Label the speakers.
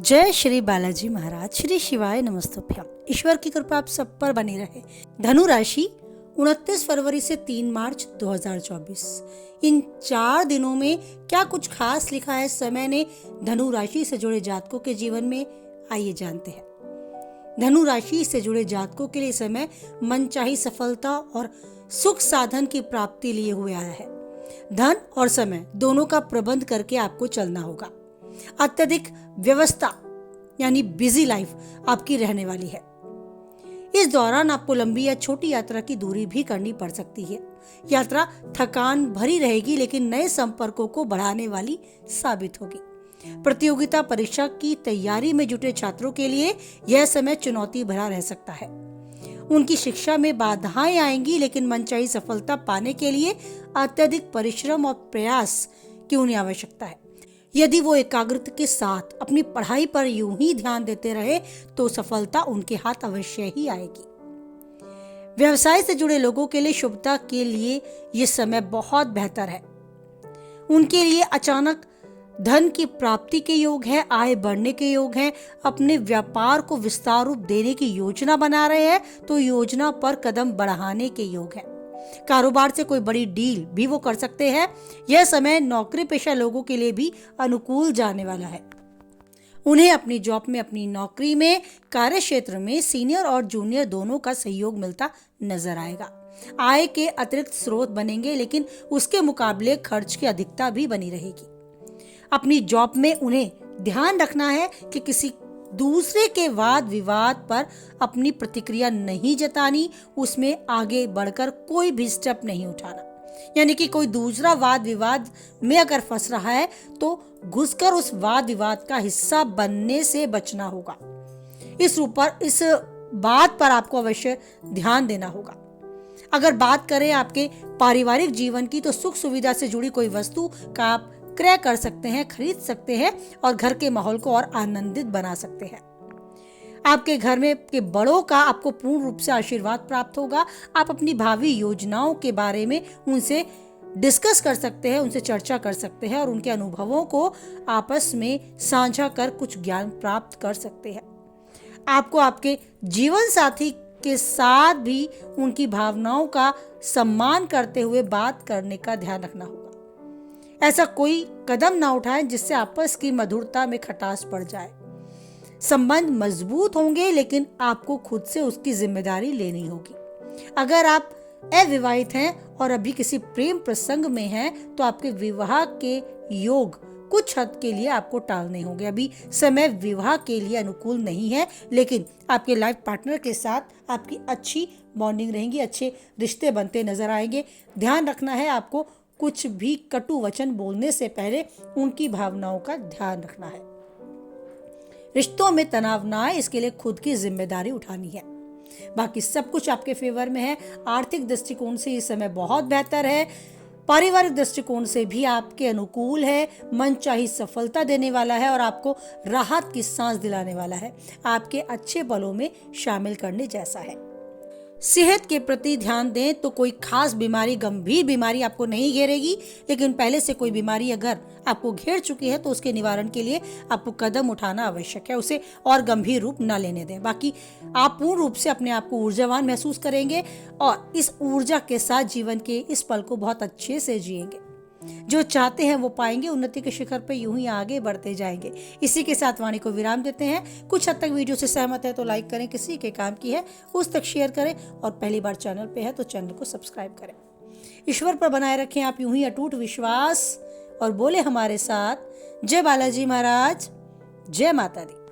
Speaker 1: जय श्री बालाजी महाराज। श्री शिवाय नमस्तुभ्यम। ईश्वर की कृपा आप सब पर बनी रहे। धनु राशि 29 फरवरी से 3 मार्च 2024। इन 4 दिनों में क्या कुछ खास लिखा है समय ने धनु राशि से जुड़े जातकों के जीवन में, आइए जानते हैं। धनु राशि से जुड़े जातकों के लिए समय मनचाही सफलता और सुख साधन की प्राप्ति लिए हुए आया है। धन और समय दोनों का प्रबंध करके आपको चलना होगा। अत्यधिक व्यवस्था यानी बिजी लाइफ आपकी रहने वाली है। इस दौरान आपको लंबी या छोटी यात्रा की दूरी भी करनी पड़ सकती है। यात्रा थकान भरी रहेगी लेकिन नए संपर्कों को बढ़ाने वाली साबित होगी। प्रतियोगिता परीक्षा की तैयारी में जुटे छात्रों के लिए यह समय चुनौती भरा रह सकता है। उनकी शिक्षा में बाधाएं आएंगी लेकिन मनचाही सफलता पाने के लिए अत्यधिक परिश्रम और प्रयास की उन्हें आवश्यकता है। यदि वो एकाग्रता के साथ अपनी पढ़ाई पर यूं ही ध्यान देते रहे तो सफलता उनके हाथ अवश्य ही आएगी। व्यवसाय से जुड़े लोगों के लिए शुभता के लिए ये समय बहुत बेहतर है। उनके लिए अचानक धन की प्राप्ति के योग है, आय बढ़ने के योग है। अपने व्यापार को विस्तार रूप देने की योजना बना रहे हैं तो योजना पर कदम बढ़ाने के योग है। कारोबार से कोई बड़ी डील भी वो कर सकते हैं। यह समय नौकरी पेशा लोगों के लिए भी अनुकूल जाने वाला है। उन्हें अपनी जॉब में, अपनी नौकरी में, कार्य क्षेत्र में सीनियर और जूनियर दोनों का सहयोग मिलता नजर आएगा। आय के अतिरिक्त स्रोत बनेंगे लेकिन उसके मुकाबले खर्च की अधिकता भी बनी रहेगी। अपनी जॉब में उन्हें ध्यान रखना है कि किसी दूसरे के वाद विवाद पर अपनी प्रतिक्रिया नहीं जतानी, उसमें आगे बढ़कर कोई भी स्टेप नहीं उठाना। यानी कि कोई दूसरा वाद विवाद में अगर फंस रहा है तो घुसकर उस वाद विवाद का हिस्सा बनने से बचना होगा। इस बात पर आपको अवश्य ध्यान देना होगा। अगर बात करें आपके पारिवारिक जीवन की तो सुख सुविधा से जुड़ी कोई वस्तु का आप क्रय कर सकते हैं, खरीद सकते हैं और घर के माहौल को और आनंदित बना सकते हैं। आपके घर में के बड़ों का आपको पूर्ण रूप से आशीर्वाद प्राप्त होगा। आप अपनी भावी योजनाओं के बारे में उनसे डिस्कस कर सकते हैं, उनसे चर्चा कर सकते हैं और उनके अनुभवों को आपस में साझा कर कुछ ज्ञान प्राप्त कर सकते हैं। आपको आपके जीवन साथी के साथ भी उनकी भावनाओं का सम्मान करते हुए बात करने का ध्यान रखना होगा। ऐसा कोई कदम ना उठाएं जिससे आपस की मधुरता में खटास पड़ जाए। संबंध मजबूत होंगे लेकिन आपको खुद से उसकी जिम्मेदारी लेनी होगी। अगर आप अविवाहित हैं और अभी किसी प्रेम प्रसंग में हैं तो आपके विवाह के योग कुछ हद के लिए आपको टालने होंगे। अभी समय विवाह के लिए अनुकूल नहीं है लेकिन आपके लाइफ पार्टनर के साथ आपकी अच्छी बॉन्डिंग रहेगी, अच्छे रिश्ते बनते नजर आएंगे। ध्यान रखना है आपको कुछ भी कटु वचन बोलने से पहले उनकी भावनाओं का ध्यान रखना है। रिश्तों में तनाव ना आए इसके लिए खुद की जिम्मेदारी उठानी है। बाकी सब कुछ आपके फेवर में है। आर्थिक दृष्टिकोण से ये समय बहुत बेहतर है। पारिवारिक दृष्टिकोण से भी आपके अनुकूल है। मनचाही सफलता देने वाला है और आपको राहत की सांस दिलाने वाला है। आपके अच्छे पलों में शामिल करने जैसा है। सेहत के प्रति ध्यान दें तो कोई खास बीमारी, गंभीर बीमारी आपको नहीं घेरेगी लेकिन पहले से कोई बीमारी अगर आपको घेर चुकी है तो उसके निवारण के लिए आपको कदम उठाना आवश्यक है। उसे और गंभीर रूप न लेने दें। बाकी आप पूर्ण रूप से अपने आप को ऊर्जावान महसूस करेंगे और इस ऊर्जा के साथ जीवन के इस पल को बहुत अच्छे से जिएंगे। जो चाहते हैं वो पाएंगे। उन्नति के शिखर पे यूं ही आगे बढ़ते जाएंगे। इसी के साथ वाणी को विराम देते हैं। कुछ हद तक वीडियो से सहमत है तो लाइक करें, किसी के काम की है उस तक शेयर करें और पहली बार चैनल पे है तो चैनल को सब्सक्राइब करें। ईश्वर पर बनाए रखें आप यूं ही अटूट विश्वास और बोले हमारे साथ जय बालाजी महाराज, जय माता दी।